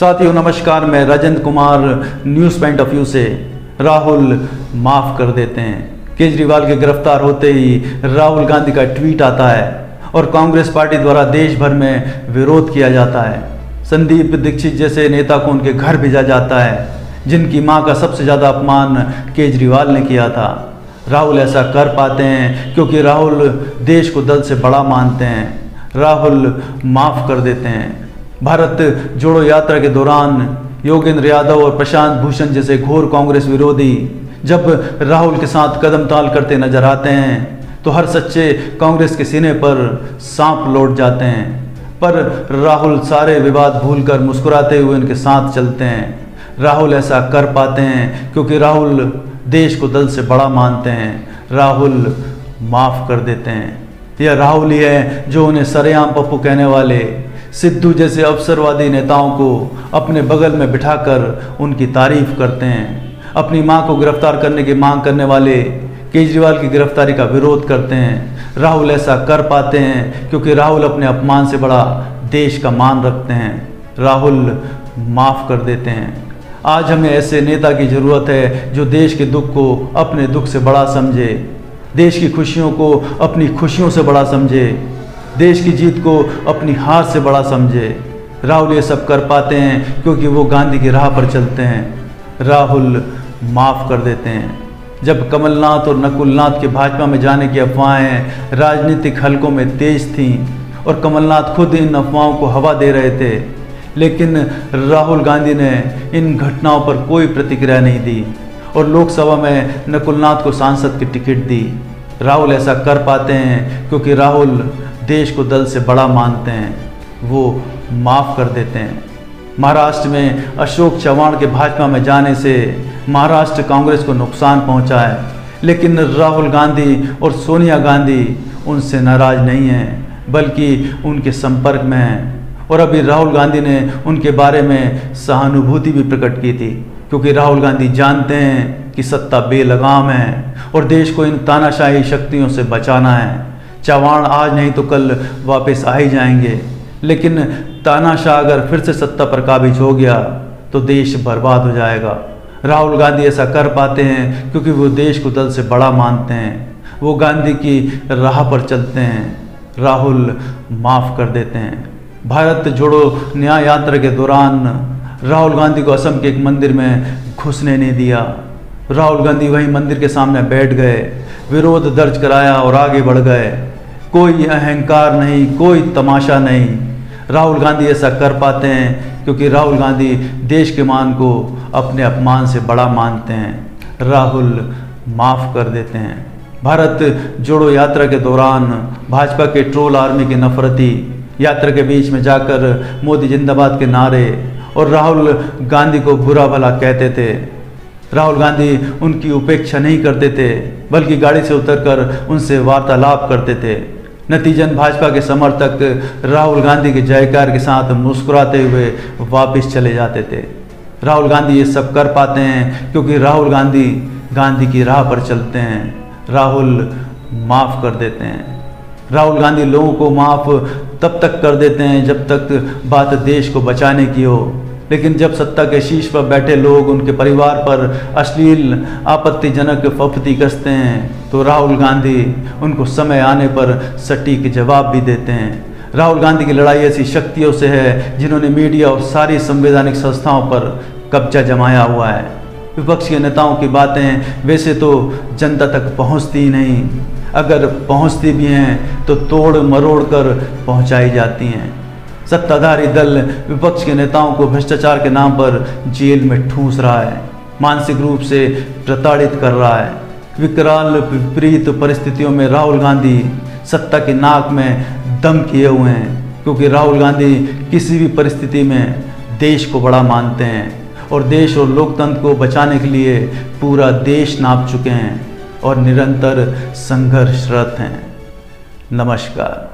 साथियों नमस्कार, मैं Rajendra Kumar news point of view से। राहुल माफ़ कर देते हैं। केजरीवाल के गिरफ्तार होते ही राहुल गांधी का ट्वीट आता है और कांग्रेस पार्टी द्वारा देश भर में विरोध किया जाता है। संदीप दीक्षित जैसे नेता को उनके घर भेजा जाता है, जिनकी मां का सबसे ज़्यादा अपमान केजरीवाल ने किया था। राहुल ऐसा कर पाते हैं क्योंकि राहुल देश को दल से बड़ा मानते हैं। राहुल माफ़ कर देते हैं। भारत जोड़ो यात्रा के दौरान योगेंद्र यादव और प्रशांत भूषण जैसे घोर कांग्रेस विरोधी जब राहुल के साथ कदम ताल करते नजर आते हैं तो हर सच्चे कांग्रेस के सीने पर सांप लौट जाते हैं। पर राहुल सारे विवाद भूलकर मुस्कुराते हुए उनके साथ चलते हैं। राहुल ऐसा कर पाते हैं क्योंकि राहुल देश को दल से बड़ा मानते हैं। राहुल माफ़ कर देते हैं। यह राहुल ही है जो उन्हें सरेआम पप्पू कहने वाले सिद्धू जैसे अवसरवादी नेताओं को अपने बगल में बिठाकर उनकी तारीफ करते हैं। अपनी मां को गिरफ्तार करने की मांग करने वाले केजरीवाल की गिरफ्तारी का विरोध करते हैं। राहुल ऐसा कर पाते हैं क्योंकि राहुल अपने अपमान से बड़ा देश का मान रखते हैं। राहुल माफ़ कर देते हैं। आज हमें ऐसे नेता की ज़रूरत है जो देश के दुख को अपने दुख से बड़ा समझे, देश की खुशियों को अपनी खुशियों से बड़ा समझे, देश की जीत को अपनी हार से बड़ा समझे। राहुल ये सब कर पाते हैं क्योंकि वो गांधी की राह पर चलते हैं। राहुल माफ़ कर देते हैं। जब कमलनाथ और नकुलनाथ के भाजपा में जाने की अफवाहें राजनीतिक हलकों में तेज थीं और कमलनाथ खुद इन अफवाहों को हवा दे रहे थे, लेकिन राहुल गांधी ने इन घटनाओं पर कोई प्रतिक्रिया नहीं दी और लोकसभा में नकुलनाथ को सांसद की टिकट दी। राहुल ऐसा कर पाते हैं क्योंकि राहुल देश को दल से बड़ा मानते हैं। वो माफ़ कर देते हैं। महाराष्ट्र में अशोक चव्हाण के भाजपा में जाने से महाराष्ट्र कांग्रेस को नुकसान पहुंचा है, लेकिन राहुल गांधी और सोनिया गांधी उनसे नाराज़ नहीं हैं, बल्कि उनके संपर्क में हैं। और अभी राहुल गांधी ने उनके बारे में सहानुभूति भी प्रकट की थी क्योंकि राहुल गांधी जानते हैं कि सत्ता बेलगाम है और देश को इन तानाशाही शक्तियों से बचाना है। चव्हाण आज नहीं तो कल वापस आ ही जाएंगे, लेकिन तानाशाह अगर फिर से सत्ता पर काबिज हो गया तो देश बर्बाद हो जाएगा। राहुल गांधी ऐसा कर पाते हैं क्योंकि वो देश को दल से बड़ा मानते हैं। वो गांधी की राह पर चलते हैं। राहुल माफ़ कर देते हैं। भारत जोड़ो न्याय यात्रा के दौरान राहुल गांधी को असम के एक मंदिर में घुसने नहीं दिया। राहुल गांधी वहीं मंदिर के सामने बैठ गए, विरोध दर्ज कराया और आगे बढ़ गए। कोई अहंकार नहीं, कोई तमाशा नहीं। राहुल गांधी ऐसा कर पाते हैं क्योंकि राहुल गांधी देश के मान को अपने अपमान से बड़ा मानते हैं। राहुल माफ़ कर देते हैं। भारत जोड़ो यात्रा के दौरान भाजपा के ट्रोल आर्मी की नफरती यात्रा के बीच में जाकर मोदी जिंदाबाद के नारे और राहुल गांधी को बुरा भला कहते थे। राहुल गांधी उनकी उपेक्षा नहीं करते थे, बल्कि गाड़ी से उतरकर उनसे वार्तालाप करते थे। नतीजन भाजपा के समर्थक राहुल गांधी के जयकार के साथ मुस्कुराते हुए वापस चले जाते थे। राहुल गांधी ये सब कर पाते हैं क्योंकि राहुल गांधी गांधी की राह पर चलते हैं। राहुल माफ़ कर देते हैं। राहुल गांधी लोगों को माफ़ तब तक कर देते हैं जब तक बात देश को बचाने की हो, लेकिन जब सत्ता के शीर्ष पर बैठे लोग उनके परिवार पर अश्लील आपत्तिजनक फफती कसते हैं तो राहुल गांधी उनको समय आने पर सटीक जवाब भी देते हैं। राहुल गांधी की लड़ाई ऐसी शक्तियों से है जिन्होंने मीडिया और सारी संवैधानिक संस्थाओं पर कब्जा जमाया हुआ है। विपक्ष के नेताओं की बातें वैसे तो जनता तक पहुंचती ही नहीं, अगर पहुंचती भी हैं तो तोड़ मरोड़ कर पहुंचाई जाती हैं। सत्ताधारी दल विपक्ष के नेताओं को भ्रष्टाचार के नाम पर जेल में ठूंस रहा है, मानसिक रूप से प्रताड़ित कर रहा है। विकराल विपरीत परिस्थितियों में राहुल गांधी सत्ता की नाक में दम किए हुए हैं क्योंकि राहुल गांधी किसी भी परिस्थिति में देश को बड़ा मानते हैं और देश और लोकतंत्र को बचाने के लिए पूरा देश नाप चुके हैं और निरंतर संघर्षरत हैं। नमस्कार।